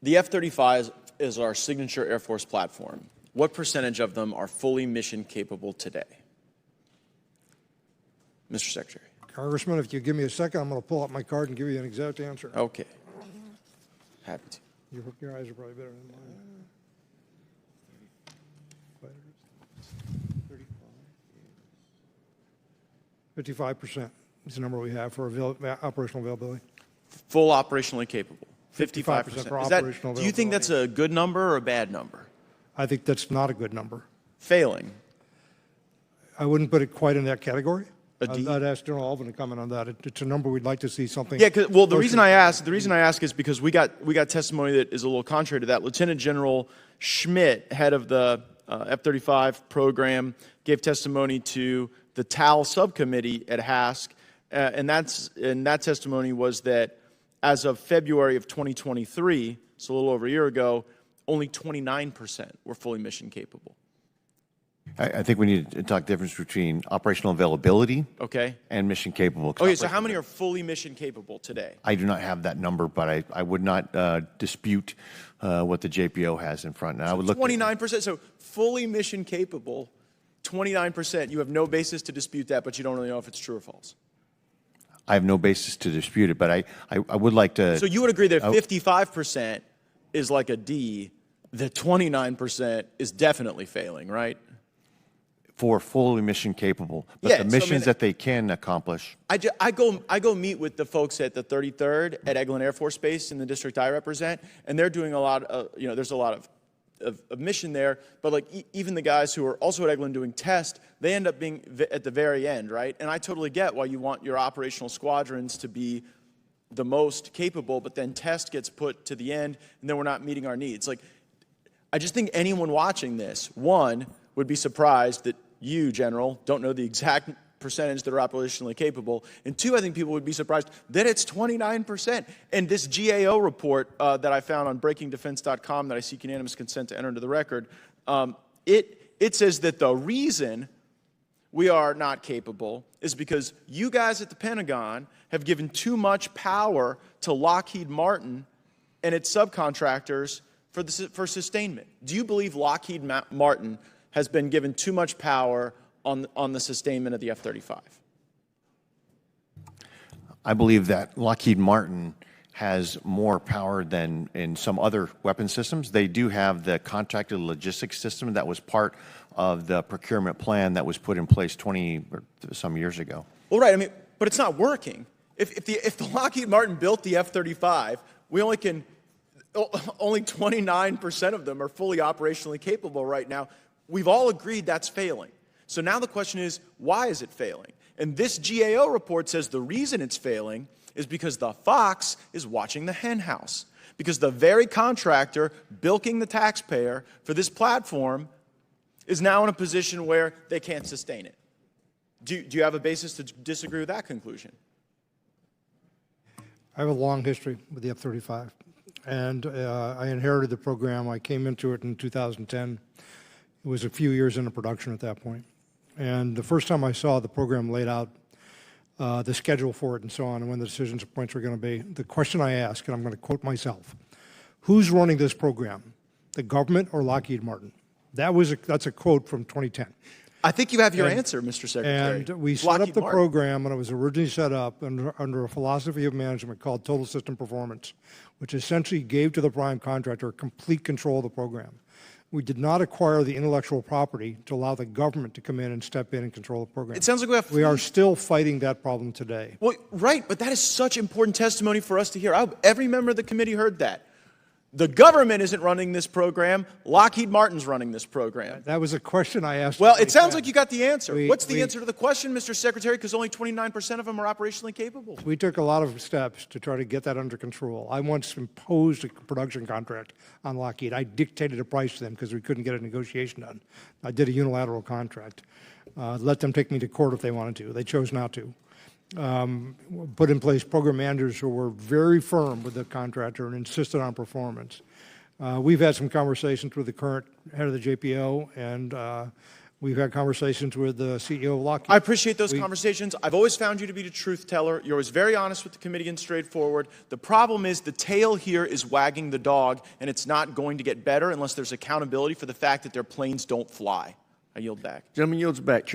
The F-35 is our signature Air Force platform. What percentage of them are fully mission capable today? Mr. Secretary. Congressman, if you give me a second, I'm going to pull out my card and give you an exact answer. Okay. Happy to. Your eyes are probably better than mine. 55% is the number we have for operational availability. Full operationally capable. 55%. for operational availability. Do you think that's a good number or a bad number? I think that's not a good number. Failing. I wouldn't put it quite in that category. A D? I'd ask General Alvin to comment on that. It's a number we'd like to see something. Yeah, well, the reason I ask is because we got testimony that is a little contrary to that. Lieutenant General Schmidt, head of the F-35 program, gave testimony to the TAL subcommittee at HASC, and that testimony was that as of February of 2023, so a little over a year ago, only 29% were fully mission capable. I think we need to talk the difference between operational availability and mission capable. Okay, so how many are fully mission capable today? I do not have that number, but I would not dispute what the JPO has in front. Now, I would look 29%, so fully mission capable, 29%. You have no basis to dispute that, but you don't really know if it's true or false. I have no basis to dispute it, but I would like to. So you would agree that 55% is like a D, that 29% is definitely failing, right? For fully mission capable, but the missions that they can accomplish. I go meet with the folks at the 33rd at Eglin Air Force Base in the district I represent, and they're doing a lot of, there's a lot of mission there, but like even the guys who are also at Eglin doing test, they end up being at the very end, right? And I totally get why you want your operational squadrons to be the most capable, but then test gets put to the end, and then we're not meeting our needs. Like, I just think anyone watching this, one, would be surprised that you, General, don't know the exact percentage that are operationally capable. And two, I think people would be surprised that it's 29%. And this GAO report that I found on breakingdefense.com that I seek unanimous consent to enter into the record, it says that the reason we are not capable is because you guys at the Pentagon have given too much power to Lockheed Martin and its subcontractors for sustainment. Do you believe Lockheed Martin has been given too much power on the sustainment of the F-35? I believe that Lockheed Martin has more power than in some other weapon systems. They do have the contracted logistics system that was part of the procurement plan that was put in place 20 or some years ago. Well, right, I mean, but it's not working. If the Lockheed Martin built the F-35, only 29% of them are fully operationally capable right now. We've all agreed that's failing. So now the question is, why is it failing? And this GAO report says the reason it's failing is because the fox is watching the hen house. Because the very contractor bilking the taxpayer for this platform is now in a position where they can't sustain it. Do you have a basis to disagree with that conclusion? I have a long history with the F-35. And I inherited the program. I came into it in 2010. It was a few years into production at that point. And the first time I saw the program laid out, the schedule for it and so on, and when the decisions points were going to be, the question I asked, and I'm going to quote myself, who's running this program, the government or Lockheed Martin? That's a quote from 2010. I think you have your answer, Mr. Secretary. And we set up the program when it was originally set up under a philosophy of management called total system performance, which essentially gave to the prime contractor complete control of the program. We did not acquire the intellectual property to allow the government to come in and step in and control the program. It sounds like we are still fighting that problem today. Well, right, but that is such important testimony for us to hear. Every member of the committee heard that. The government isn't running this program. Lockheed Martin's running this program. That was a question I asked. Well, it sounds like you got the answer. What's the answer to the question, Mr. Secretary? Because only 29% of them are operationally capable. We took a lot of steps to try to get that under control. I once imposed a production contract on Lockheed. I dictated a price to them because we couldn't get a negotiation done. I did a unilateral contract. Let them take me to court if they wanted to. They chose not to. Put in place program managers who were very firm with the contractor and insisted on performance. We've had some conversations with the current head of the JPO, and We've had conversations with the CEO of Lockheed. I appreciate those conversations. I've always found you to be the truth teller. You're always very honest with the committee and straightforward. The problem is the tail here is wagging the dog, and it's not going to get better unless there's accountability for the fact that their planes don't fly. I yield back. Gentleman yields back.